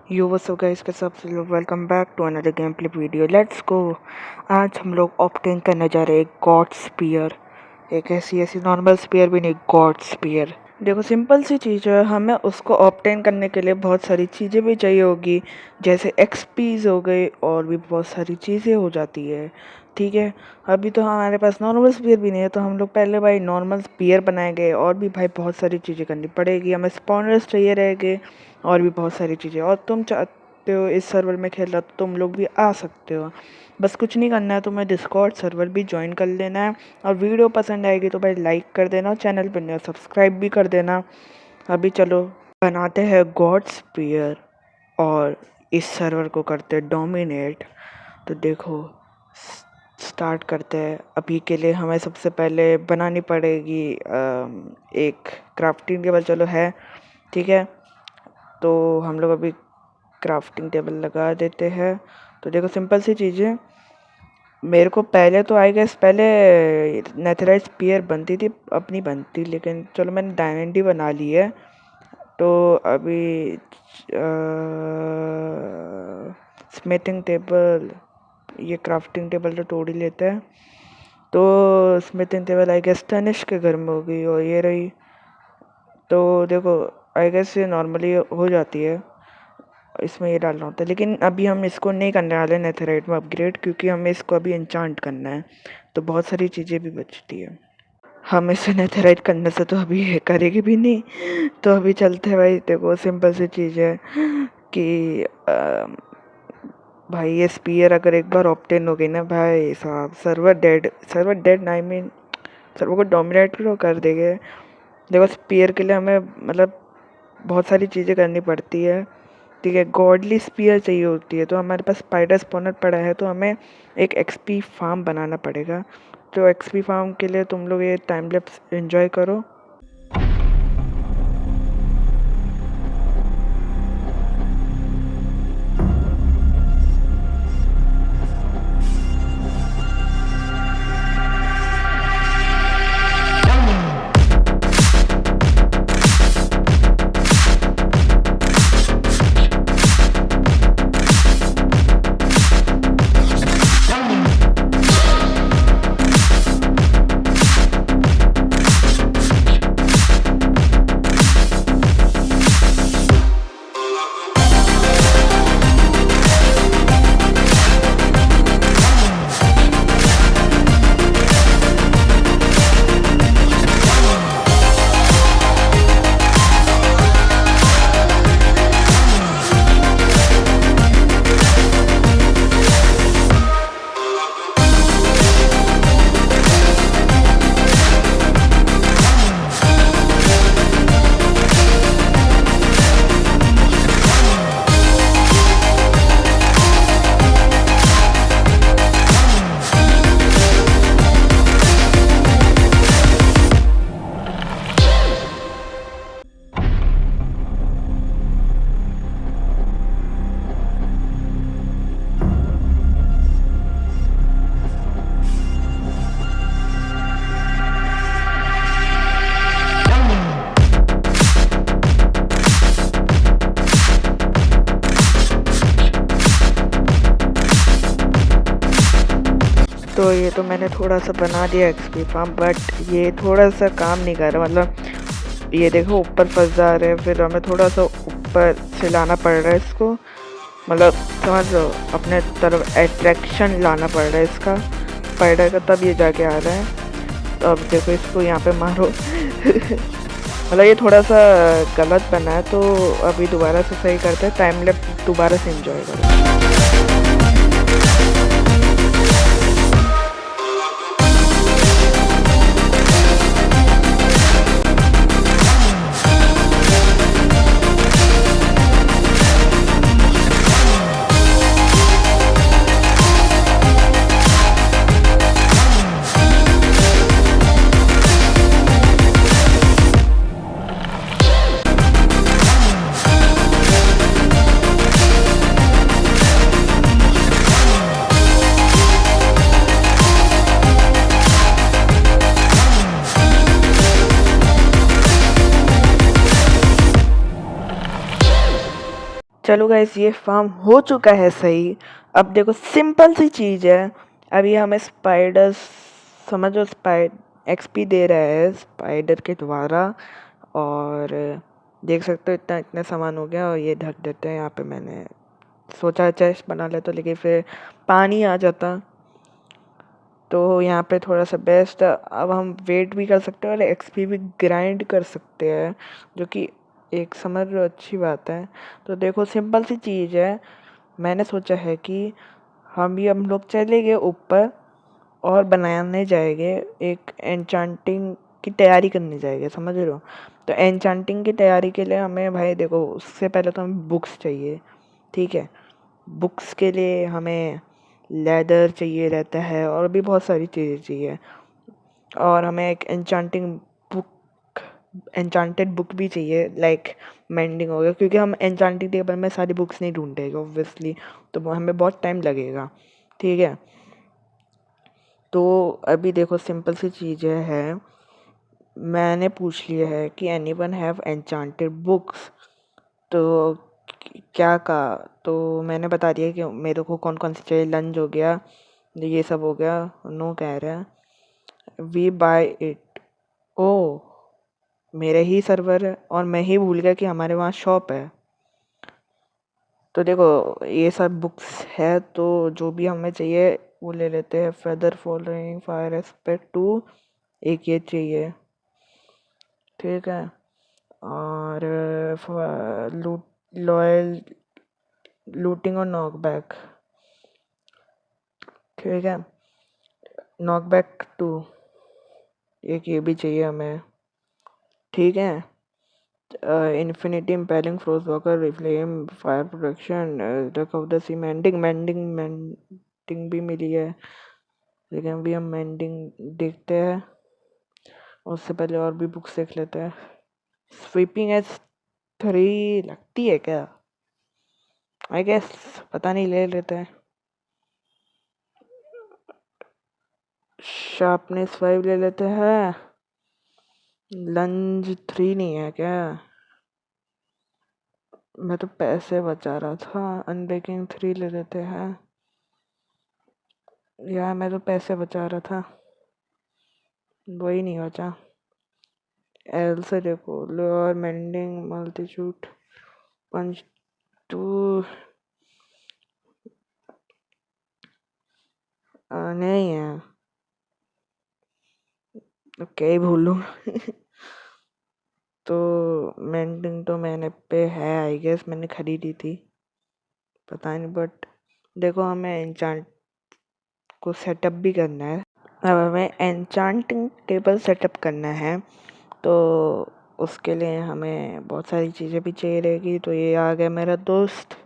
Yo what's up guys, के सब से लोग welcome back to another game play video. Let's go. आज हम लोग ऑब्टेन करने जा रहे हैं गॉड स्पीयर। एक ऐसी ऐसी नॉर्मल स्पीयर भी नहीं, गॉड स्पीयर। देखो सिंपल सी चीज़ है, हमें उसको ऑब्टेन करने के लिए बहुत सारी चीज़ें भी चाहिए होगी, जैसे एक्सपीज हो गए और भी बहुत सारी चीज़ें हो जाती है। ठीक है, अभी तो हमारे पास नॉर्मल स्पीयर भी नहीं है, तो हम लोग पहले भाई नॉर्मल स्पीयर बनाएंगे और भी भाई बहुत सारी चीज़ें करनी पड़ेगी। हमें स्पॉनर्स चाहिए रहेंगे और भी बहुत सारी चीज़ें। और तुम चाहते हो इस सर्वर में खेलना तो तुम लोग भी आ सकते हो। बस कुछ नहीं करना है, तुम्हें डिस्कॉर्ड सर्वर भी ज्वाइन कर लेना है। और वीडियो पसंद आएगी तो भाई लाइक कर देना और चैनल पर नया सब्सक्राइब भी कर देना। अभी चलो बनाते हैं गॉड स्पीयर और इस सर्वर को करते डोमिनेट। तो देखो स्टार्ट करते हैं। अभी के लिए हमें सबसे पहले बनानी पड़ेगी एक क्राफ्टिंग टेबल। चलो है, ठीक है, तो हम लोग अभी क्राफ्टिंग टेबल लगा देते हैं। तो देखो सिंपल सी चीज़ें, मेरे को पहले तो आई गेस पहले नेथराइट स्पीयर बनती थी, अब नहीं बनती, लेकिन चलो मैंने डायमंड ही बना ली है। तो अभी स्मिथिंग टेबल, ये क्राफ्टिंग टेबल तो तोड़ ही लेते हैं। तो smithing table I guess Tanish के घर में होगी और ये रही। तो देखो आई गेस ये नॉर्मली हो जाती है, इसमें ये डालना होता है, लेकिन अभी हम इसको नहीं करने वाले नेथराइट में अपग्रेड, क्योंकि हमें इसको अभी एन्चांट करना है। तो बहुत सारी चीज़ें भी बचती है, हम इसे नेथराइट करने से तो अभी ये करेगी भी नहीं। तो अभी चलते हैं भाई। देखो सिंपल सी चीज़ है कि भाई ये स्पीयर अगर एक बार ऑब्टेन हो गई ना भाई साहब, server dead I mean server को डोमिनेट कर देंगे। देखो स्पीयर के लिए हमें मतलब बहुत सारी चीज़ें करनी पड़ती है। ठीक है, गॉडली स्पीयर चाहिए होती है। तो हमारे पास स्पाइडर स्पॉनर पड़ा है, तो हमें एक एक्सपी फार्म बनाना पड़ेगा। तो एक्सपी फार्म के लिए तुम लोग ये टाइम लैप्स एंजॉय करो। तो ये तो मैंने थोड़ा सा बना दिया एक्सपी फार्म, बट ये थोड़ा सा काम नहीं कर रहा। मतलब ये देखो ऊपर फंस जा रहे हैं, फिर हमें थोड़ा सा ऊपर से लाना पड़ रहा है इसको। मतलब समझ लो, अपने तरफ अट्रैक्शन लाना पड़ रहा है इसका स्पाइडर का, तब ये जाके आ रहा है। तो अब देखो इसको यहाँ पे मारो। मतलब ये थोड़ा सा गलत बना है, तो अभी दोबारा से सही करते हैं। टाइम लैप्स दोबारा से एंजॉय करो। चलो गाइस, ये फार्म हो चुका है सही। अब देखो, सिंपल सी चीज़ है। अभी हमें स्पाइडर, समझो, एक्सपी दे रहा है स्पाइडर के द्वारा। और देख सकते हो इतना इतना सामान हो गया, और ये ढक देते हैं यहाँ पे। मैंने सोचा चेस्ट बना लेता, लेकिन फिर पानी आ जाता, तो यहाँ पे थोड़ा सा बेस्ट। अब हम वेट भी कर सकते हैं और एक्सपी भी ग्राइंड कर सकते हैं, जो कि एक समझ लो अच्छी बात है। तो देखो, सिंपल सी चीज़ है। मैंने सोचा है कि हम लोग चले गए ऊपर और बनाने जाएंगे, एक एन्चांटिंग की तैयारी करने जाएंगे, समझ रहे हो। तो एन्चांटिंग की तैयारी के लिए हमें, भाई देखो, उससे पहले तो हमें बुक्स चाहिए, ठीक है। बुक्स के लिए हमें लेदर चाहिए रहता है, और भी बहुत सारी चीज़ें चाहिए। और हमें एक एन्चांटेड बुक भी चाहिए, लाइक मेंडिंग हो गया, क्योंकि हम एन्चांटिंग टेबल में सारी बुक्स नहीं ढूंढेंगे ऑब्वियसली, तो वो हमें बहुत टाइम लगेगा, ठीक है। तो अभी देखो, सिंपल सी चीज़ें हैं। मैंने पूछ लिया है कि एनीवन हैव एन्चांटेड बुक्स, तो क्या कहा, तो मैंने बता दिया कि मेरे को कौन कौन सी चाहिए। लंच हो गया, ये सब हो गया। नो कह रहा है, वी बाय इट। ओ, मेरे ही सर्वर है, और मैं ही भूल गया कि हमारे वहाँ शॉप है। तो देखो, ये सब बुक्स है, तो जो भी हमें चाहिए वो ले लेते हैं। फेदर फॉलोइंग, फायर एस्पेक्ट 2, एक ये चाहिए, ठीक है। और लूट, लॉयल, लूटिंग और नॉकबैक, ठीक है। नॉकबैक 2, एक ये भी चाहिए हमें, ठीक है। इन्फिनिटी इम्पेलिंग फ्रोज वॉकर, रिफ्लेम, fire protection, luck of the sea, mending भी मिली है, लेकिन अभी हम मेंडिंग देखते हैं, उससे पहले और भी बुक्स देख लेते हैं। स्वीपिंग एज 3 लगती है क्या, आई गेस, पता नहीं, ले लेते हैं। शार्पनेस 5 ले लेते हैं। लंज 3 नहीं है क्या, मैं तो पैसे बचा रहा था। अनब्रेकिंग 3 ले लेते हैं यार, मैं तो पैसे बचा रहा था, वही नहीं बचा। एल से देखो, लोअर मेंडिंग, मल्टीशूट, पंच 2, नहीं है, क्या ही भूलूं। तो मेंडिंग तो मैंने पे है, आई गेस मैंने खरीदी थी, पता नहीं। बट देखो, हमें एन्चांट को सेटअप भी करना है। अब हमें एन्चांटिंग टेबल सेटअप करना है, तो उसके लिए हमें बहुत सारी चीज़ें भी चाहिए रहेगी। तो ये आ गया मेरा दोस्त,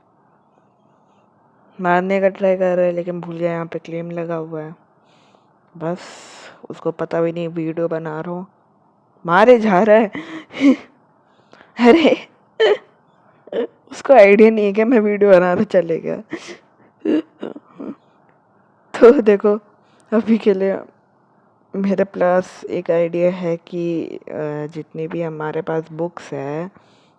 मारने का ट्राई कर रहा है, लेकिन भूल गया यहाँ पे क्लेम लगा हुआ है। बस, उसको पता भी नहीं वीडियो बना रहा हूँ, मारे जा रहा है। अरे, उसको आइडिया नहीं है कि मैं वीडियो बना रहा, चलेगा। तो देखो, अभी के लिए मेरे पास एक आइडिया है कि जितनी भी हमारे पास बुक्स है,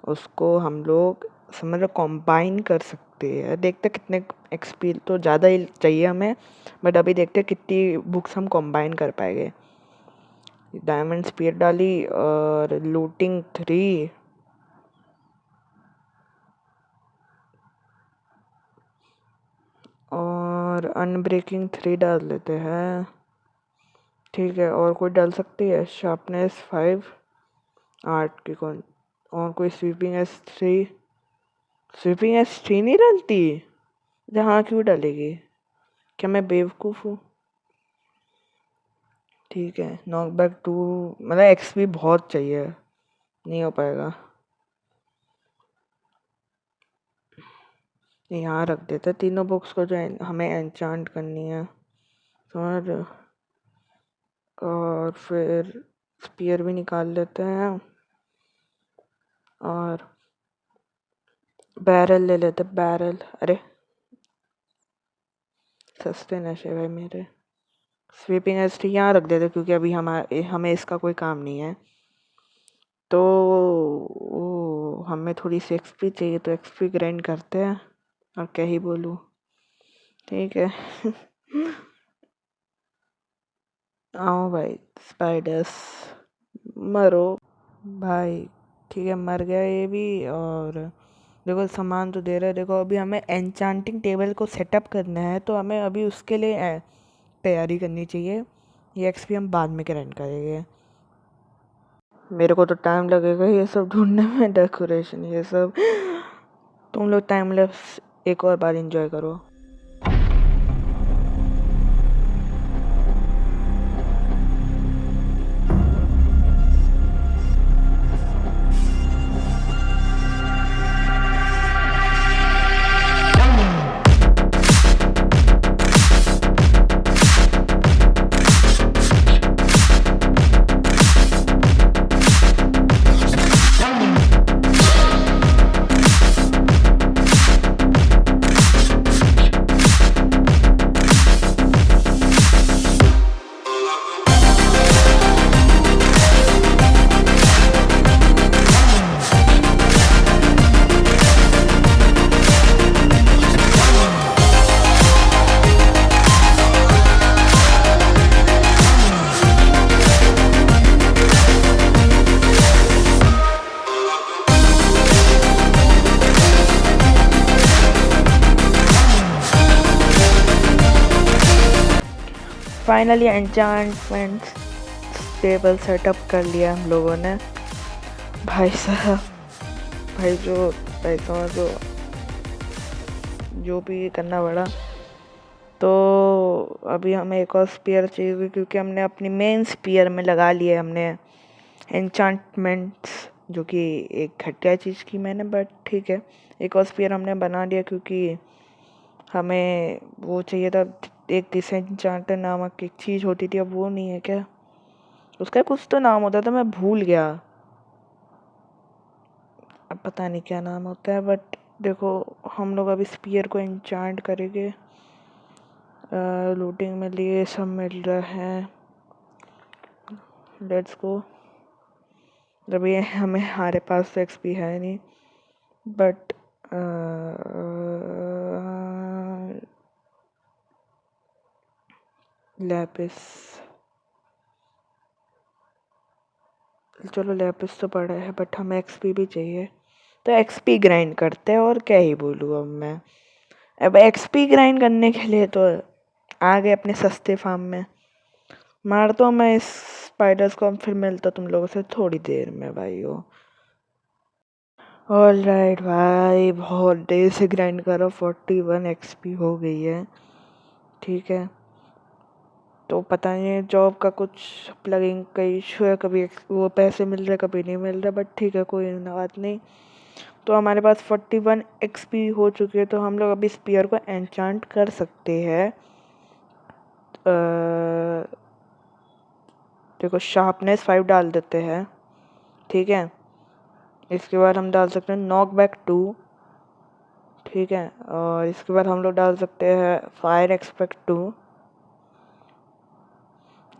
उसको हम लोग, समझ लो, कंबाइन कर सकते हैं। देखते कितने एक्सपी, तो ज़्यादा ही चाहिए हमें, बट अभी देखते कितनी बुक्स हम कंबाइन कर पाएंगे। डायमंड स्पीड डाली, और लूटिंग 3, और अनब्रेकिंग 3 डाल लेते हैं, ठीक है। और कोई डाल सकती है, शार्पनेस 5, आर्ट की कौन, और कोई स्वीपिंग एस 3, स्वीपिंग एस 3 नहीं डालती, जहाँ क्यों डालेगी, क्या मैं बेवकूफ़ हूँ। ठीक है, नॉकबैक 2, मतलब एक्सपी बहुत चाहिए, नहीं हो पाएगा। यहाँ रख देते तीनों बुक्स को, जो हमें एन्चांट करनी है, समझ रहे हो? और फिर स्पीयर भी निकाल लेते हैं, और बैरल ले लेते, बैरल। अरे, सस्ते नशे भाई मेरे। स्वीपिंग एस यहाँ रख देते, क्योंकि अभी हमें इसका कोई काम नहीं है। तो हमें थोड़ी सी एक्सपी चाहिए, तो एक्सपी ग्राइंड करते हैं। और क्या ही बोलूँ, ठीक है। आओ भाई स्पाइडर्स, मरो भाई। ठीक है, मर गया ये भी। और देखो सामान तो दे रहा है। देखो अभी हमें एन्चांटिंग टेबल को सेटअप करना है, तो हमें अभी उसके लिए तैयारी करनी चाहिए। ये एक्सपी हम बाद में ग्राइंड करेंगे। मेरे को तो टाइम लगेगा ये सब ढूंढने में, डेकोरेशन ये सब। तुम लोग टाइम लैप्स एक और बार एंजॉय करो। फाइनली एन्चांटमेंट टेबल सेटअप कर लिया हम लोगों ने। भाई साहब, भाई समझो जो भी करना पड़ा। तो अभी हमें एक और स्पीयर चाहिए, क्योंकि हमने अपनी मेन स्पीयर में लगा लिए हमने एन्चांटमेंट्स, जो कि एक घटिया चीज़ की मैंने, बट ठीक है। एक और स्पीयर हमने बना लिया, क्योंकि हमें वो चाहिए था। एक डिसेंचांटर नामक एक चीज़ होती थी, अब वो नहीं है क्या? उसका कुछ तो नाम होता था, मैं भूल गया, अब पता नहीं क्या नाम होता है। बट देखो हम लोग अभी स्पीयर को एन्चांट करेंगे। लूटिंग में लिए सब मिल रहा है, लेट्स गो। अभी हमें हमारे पास तो एक्सपी है नहीं, बट लैपिस, चलो लैपिस तो पड़ा है, बट हमें एक्सपी भी चाहिए, तो एक्सपी ग्राइंड करते हैं। और क्या ही बोलूँ अब मैं, अब एक्सपी ग्राइंड करने के लिए तो आ गए अपने सस्ते फार्म में। मारता हूँ मैं इस स्पाइडर्स को, फिर मिलता तुम लोगों से थोड़ी देर में भाइयों। ऑल राइट भाई, बहुत देर से ग्राइंड करो, 41 एक्सपी हो गई है, ठीक है। तो पता नहीं जॉब का कुछ प्लगिंग का इशू है, कभी वो पैसे मिल रहे कभी नहीं मिल रहे, बट ठीक है, कोई बात नहीं। तो हमारे पास 41 एक्सपी हो चुके हैं, तो हम लोग अभी स्पीयर को एन्चांट कर सकते हैं। देखो शार्पनेस 5 डाल देते हैं, ठीक है। इसके बाद हम डाल सकते हैं नॉक बैक 2, ठीक है। और इसके बाद हम लोग डाल सकते हैं फायर एक्सपेक्ट 2,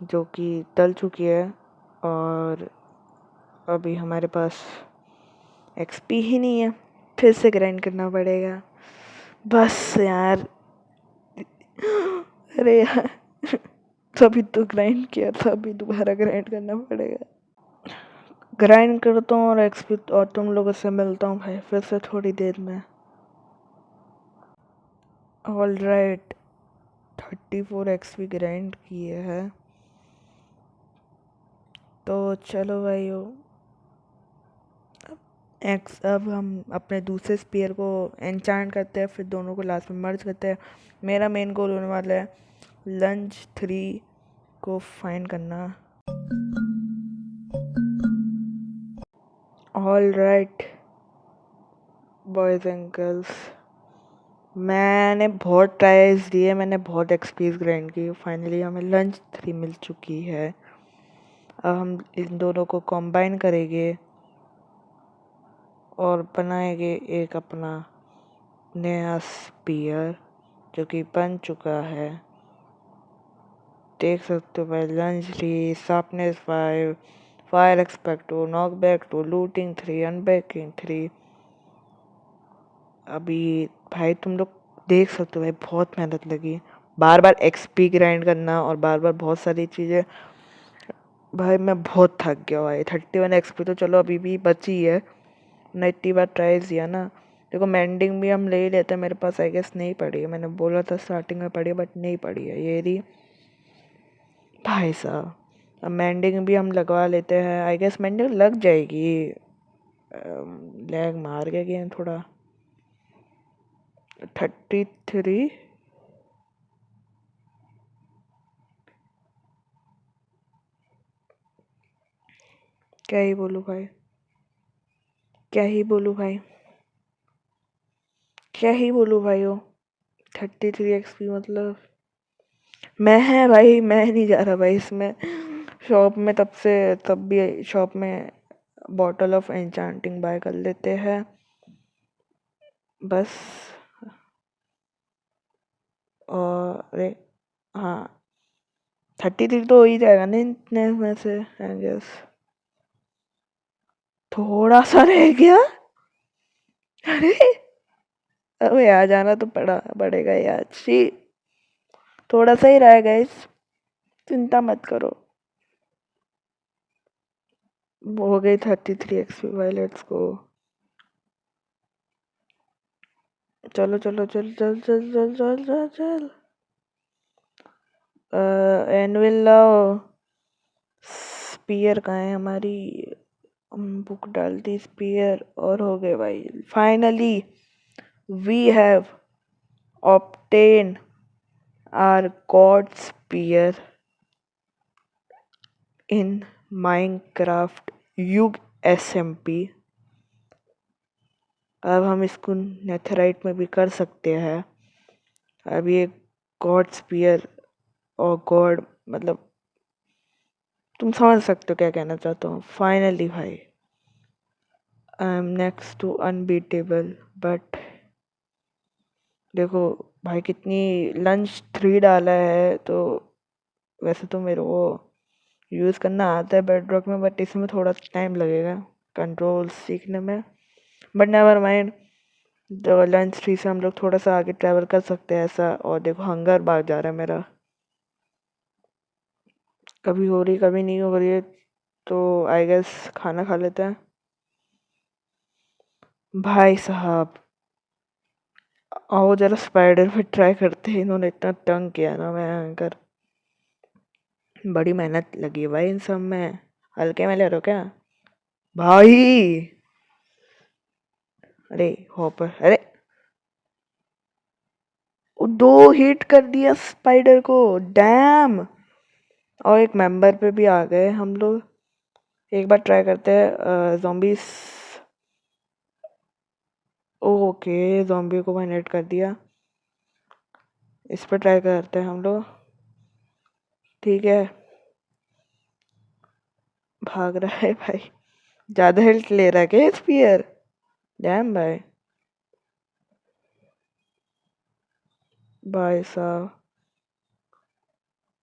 जो कि डल चुकी है। और अभी हमारे पास एक्सपी ही नहीं है, फिर से ग्राइंड करना पड़ेगा बस यार। अरे यार, तभी तो ग्राइंड किया था, अभी दोबारा ग्राइंड करना पड़ेगा। ग्राइंड करता हूँ और एक्सपी और तुम लोगों से मिलता हूँ भाई फिर से थोड़ी देर में। ऑल राइट, 34 एक्सपी ग्राइंड किए हैं, तो चलो भाइयों, अब हम अपने दूसरे स्पीयर को एन्चांट करते हैं, फिर दोनों को लास्ट में मर्ज करते हैं। मेरा मेन गोल होने वाला है लंच 3 को फाइंड करना। All right boys and girls, मैंने बहुत ट्राइज दिए, मैंने बहुत एक्सपीरियंस ग्राइंड की, फाइनली हमें लंच 3 मिल चुकी है। अब हम इन दोनों को कंबाइन करेंगे और बनाएंगे एक अपना नया स्पीयर, जो कि बन चुका है। देख सकते हो भाई, lunch 3, sharpness 5, fire expect 2, knockback 2, looting 3, अनबैकिंग 3। अभी भाई तुम लोग देख सकते हो भाई बहुत मेहनत लगी, बार बार एक्सपी ग्राइंड करना और बार बार बहुत सारी चीज़ें। भाई मैं बहुत थक गया भाई। 31 एक्सपी तो चलो अभी भी बची है, मैंने इतनी बार ट्राई किया ना। देखो मेंडिंग भी हम ले ही लेते हैं, मेरे पास आई गेस नहीं पड़ी है, मैंने बोला था स्टार्टिंग में पड़ी है बट नहीं पड़ी है ये रही भाई साहब। अब मेंडिंग भी हम लगवा लेते हैं, आई गेस मेंडिंग लग जाएगी। लैग मार गया गेम थोड़ा। 33। क्या ही बोलूँ भाई, क्या ही बोलूँ भाई, क्या ही बोलूँ भाई। वो 33 एक्सपी मतलब मैं है भाई, मैं नहीं जा रहा भाई इसमें। शॉप में तब भी शॉप में बॉटल ऑफ एन्चांटिंग बाय कर लेते हैं बस। और अरे हाँ, 33 तो हो ही जाएगा ना इतने में से आई गेस। थोड़ा सा रह गया। अरे अबे आ जाना तो पड़ेगा यार। शी थोड़ा सा ही रह गाइस, चिंता मत करो। वो हो गई 33 एक्सपी भाई, लेट्स गो। चलो चलो चल चल चल चल चल चल चल। एनविल लाओ। स्पीयर कहाँ है हमारी, बुक डाल दी स्पीयर और हो गए भाई। Finally we have obtain our god spear in Minecraft Yug SMP. अब हम इसको नेथराइट में भी कर सकते हैं। अब ये गॉड स्पीयर और गॉड मतलब तुम समझ सकते हो क्या कहना चाहता हूँ। फाइनली भाई I am next to unbeatable. But देखो भाई कितनी लंच 3 डाला है, तो वैसे तो मेरे को यूज़ करना आता है बेडरॉक में बट इसमें थोड़ा टाइम लगेगा कंट्रोल सीखने में। बट नेवर माइंड, तो लंच 3 से हम लोग थोड़ा सा आगे ट्रैवल कर सकते हैं ऐसा। और देखो हंगर भाग जा रहा है मेरा, कभी हो रही कभी नहीं हो रही है, तो आई गेस खाना खा लेते हैं भाई साहब। आओ जरा स्पाइडर पे ट्राई करते हैं, इन्होंने इतना तंग किया ना मैं कर। बड़ी मेहनत लगी है भाई इन सब में, हल्के में ले रहे हो क्या भाई। अरे हॉपर, अरे वो 2 हिट कर दिया स्पाइडर को, डैम। और एक मेंबर पे भी आ गए हम लोग। एक बार ट्राई करते हैं ज़ॉम्बीज। ओके ज़ॉम्बी को मैंने हिट कर दिया, इस पर ट्राई करते हैं हम लोग। ठीक है, भाग रहा है भाई, ज़्यादा हेल्थ ले रहा है क्या स्पीयर, डैम भाई। भाई साहब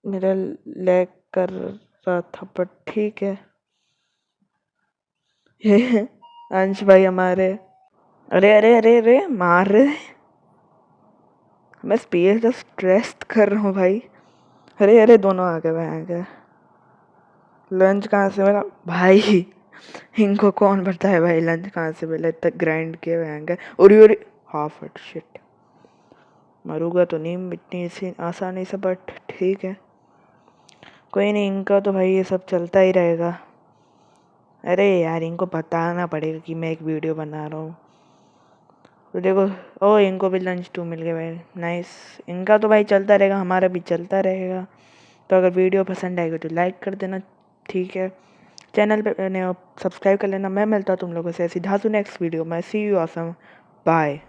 मेरा लैग कर रहा था पर ठीक है। ये अंश भाई हमारे, अरे अरे अरे अरे मार रहे, मैं स्पीयर का स्ट्रेस कर रहा हूँ भाई। अरे अरे दोनों आ गए भाई, आ गए। लंच कहाँ से मिला भाई, इनको कौन बताए भाई लंच कहाँ से मिला, इतना ग्राइंड किए हुए हैं। उरी उरी हाफ इट शिट, मरूंगा तो नहीं इतनी इसी आसानी से बट ठीक है, कोई नहीं, इनका तो भाई ये सब चलता ही रहेगा। अरे यार इनको बताना पड़ेगा कि मैं एक वीडियो बना रहा हूँ। तो देखो, ओ इनको भी लंच 2 मिल गए भाई, नाइस। इनका तो भाई चलता रहेगा, हमारा भी चलता रहेगा। तो अगर वीडियो पसंद आएगी तो लाइक कर देना, ठीक है। चैनल पे सब्सक्राइब कर लेना। मैं मिलता हूँ तुम लोगों से सीधा नेक्स्ट वीडियो में। सी यू ऑसम, बाय।